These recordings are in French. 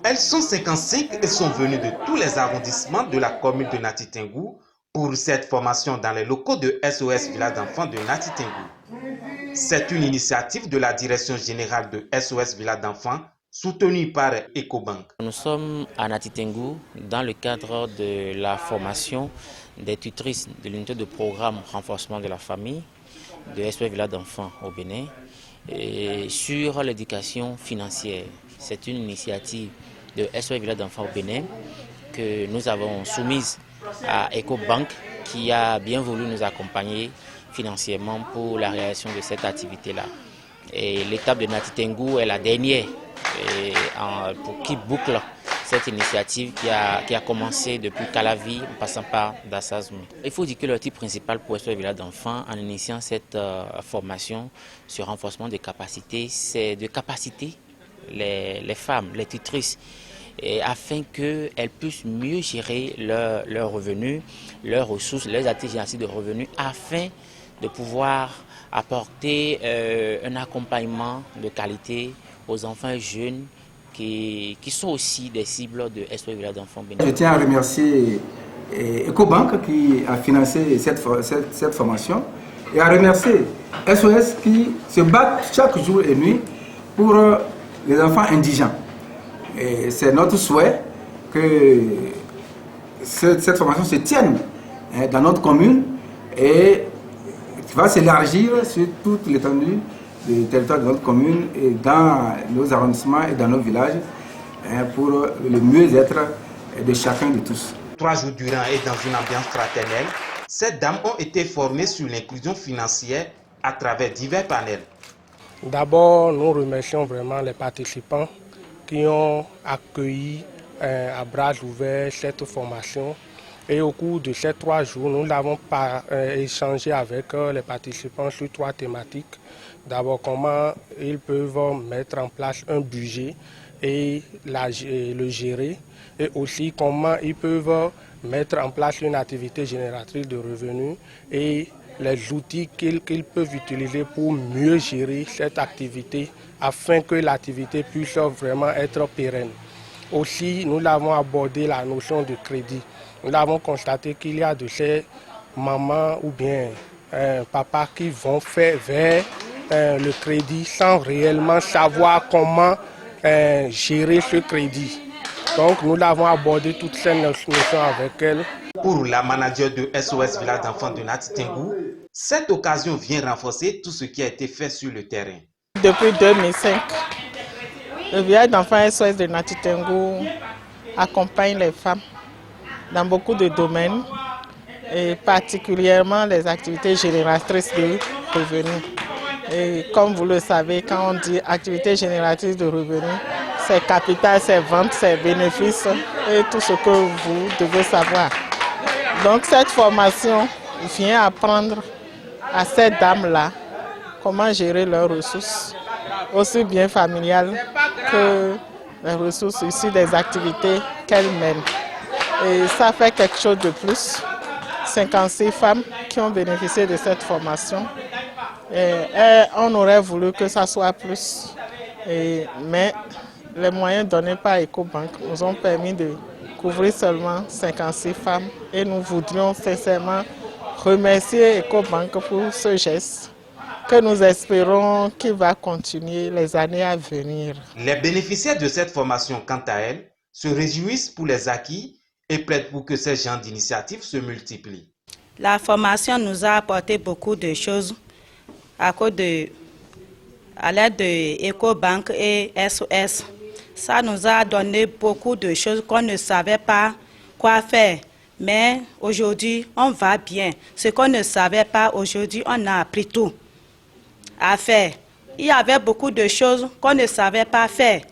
Elles sont 55 et sont venues de tous les arrondissements de la commune de Nati Tengou pour cette formation dans les locaux de SOS Village d'Enfants de Nati Tengou. C'est une initiative de la direction générale de SOS Village d'Enfants soutenue par Ecobank. Nous sommes à Nati Tengou dans le cadre de la formation des tutrices de l'unité de programme renforcement de la famille de SOS Village d'Enfants au Bénin et sur l'éducation financière. C'est une initiative de SOS Village d'Enfants au Bénin que nous avons soumise à Ecobank qui a bien voulu nous accompagner financièrement pour la réalisation de cette activité-là. Et l'étape de Nati Tengou est la dernière pour qui boucle cette initiative qui a commencé depuis Calavi en passant par Dassazou. Il faut dire que le titre principal pour SOS Village d'Enfants en initiant cette formation sur renforcement des capacités, c'est de capaciter les femmes, les tutrices, afin qu'elles puissent mieux gérer leurs revenus, leurs ressources, leurs activités de revenus, afin de pouvoir apporter un accompagnement de qualité aux enfants et jeunes qui sont aussi des cibles de SOS Village d'Enfants Bénin. Je tiens à remercier Ecobank qui a financé cette formation et à remercier SOS qui se battent chaque jour et nuit pour les enfants indigents. C'est notre souhait que cette formation se tienne dans notre commune et va s'élargir sur toute l'étendue du territoire de notre commune et dans nos arrondissements et dans nos villages pour le mieux-être de chacun de tous. 3 jours durant et dans une ambiance fraternelle, ces dames ont été formées sur l'inclusion financière à travers divers panels. D'abord, nous remercions vraiment les participants qui ont accueilli à bras ouverts cette formation. Et au cours de ces 3 jours, nous avons échangé avec les participants sur 3 thématiques. D'abord, comment ils peuvent mettre en place un budget et le gérer. Et aussi, comment ils peuvent mettre en place une activité génératrice de revenus et les outils qu'ils peuvent utiliser pour mieux gérer cette activité afin que l'activité puisse vraiment être pérenne. Aussi, nous avons abordé la notion de crédit. Nous avons constaté qu'il y a de ces mamans ou bien papas qui vont faire vers le crédit sans réellement savoir comment gérer ce crédit. Donc nous avons abordé toutes ces notions avec elles. Pour la manager de SOS Village d'Enfants de Nati Tengou, cette occasion vient renforcer tout ce qui a été fait sur le terrain. Depuis 2005, le village d'enfants SOS de Nati Tengou accompagne les femmes dans beaucoup de domaines, et particulièrement les activités génératrices de revenus. Et comme vous le savez, quand on dit activités génératrices de revenus, c'est capital, c'est vente, c'est bénéfice et tout ce que vous devez savoir. Donc cette formation vient apprendre à ces dames-là comment gérer leurs ressources, aussi bien familiales que les ressources issues des activités qu'elles mènent. Et ça fait quelque chose de plus. 56 femmes qui ont bénéficié de cette formation. Et on aurait voulu que ça soit plus. Mais les moyens donnés par Ecobank nous ont permis de couvrir seulement 56 femmes. Et nous voudrions sincèrement remercier Ecobank pour ce geste que nous espérons qu'il va continuer les années à venir. Les bénéficiaires de cette formation, quant à elles, se réjouissent pour les acquis et plaident pour que ces genres d'initiatives se multiplient. La formation nous a apporté beaucoup de choses à l'aide de Ecobank et SOS. Ça nous a donné beaucoup de choses qu'on ne savait pas quoi faire. Mais aujourd'hui, on va bien. Ce qu'on ne savait pas, aujourd'hui, on a appris tout à faire. Il y avait beaucoup de choses qu'on ne savait pas faire.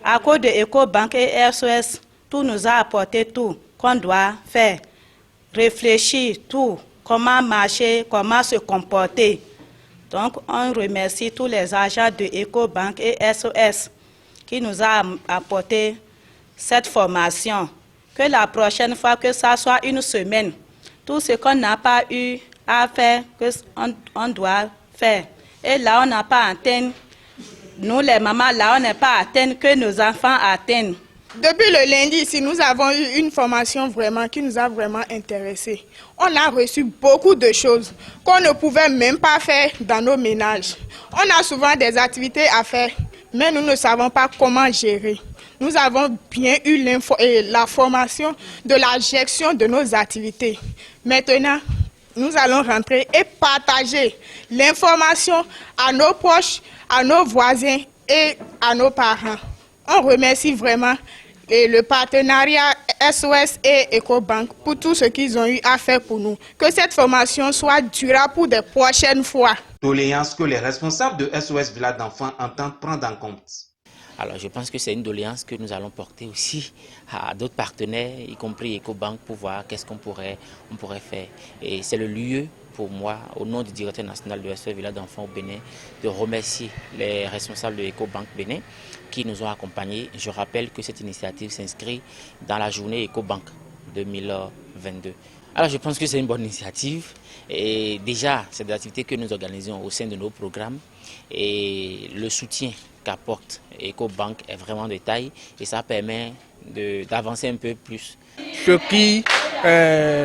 À cause de Ecobank et SOS, tout nous a apporté tout qu'on doit faire. Réfléchir tout, comment marcher, comment se comporter. Donc, on remercie tous les agents de Ecobank et SOS qui nous ont apporté cette formation. Que la prochaine fois, que ça soit une semaine, tout ce qu'on n'a pas eu à faire, on doit faire. Et là, on n'a pas atteint, nous les mamans, là, on n'est pas atteint que nos enfants atteignent. Depuis le lundi ici, nous avons eu une formation vraiment qui nous a vraiment intéressés. On a reçu beaucoup de choses qu'on ne pouvait même pas faire dans nos ménages. On a souvent des activités à faire, mais nous ne savons pas comment gérer. Nous avons bien eu la formation de la gestion de nos activités. Maintenant, nous allons rentrer et partager l'information à nos proches, à nos voisins et à nos parents. On remercie vraiment le partenariat SOS et EcoBank pour tout ce qu'ils ont eu à faire pour nous. Que cette formation soit durable pour des prochaines fois. Doléance que les responsables de SOS Village d'Enfants entendent prendre en compte. Alors je pense que c'est une doléance que nous allons porter aussi à d'autres partenaires, y compris EcoBank, pour voir qu'est-ce qu'on pourrait faire. Et c'est le lieu pour moi, au nom du directeur national de SOS Village d'Enfants au Bénin, de remercier les responsables de EcoBank Bénin qui nous ont accompagnés. Je rappelle que cette initiative s'inscrit dans la journée EcoBank 2022. Alors je pense que c'est une bonne initiative et déjà c'est des activités que nous organisons au sein de nos programmes et le soutien qu'apporte EcoBank est vraiment de taille et ça permet d'avancer un peu plus. Ce qui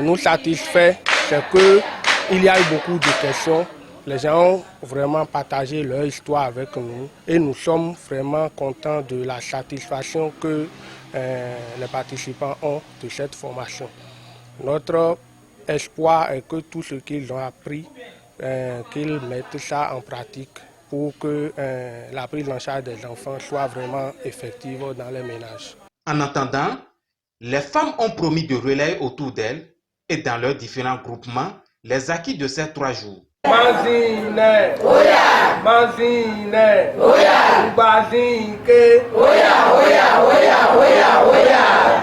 nous satisfait, c'est qu'il y a eu beaucoup de questions. Les gens ont vraiment partagé leur histoire avec nous et nous sommes vraiment contents de la satisfaction que les participants ont de cette formation. Notre espoir est que tout ce qu'ils ont appris, qu'ils mettent ça en pratique pour que la prise en charge des enfants soit vraiment effective dans les ménages. En attendant, les femmes ont promis de relayer autour d'elles et dans leurs différents groupements les acquis de ces 3 jours. Mazine, oya, mazine, oya, bazinke, oya, oya, oya, oya, oya.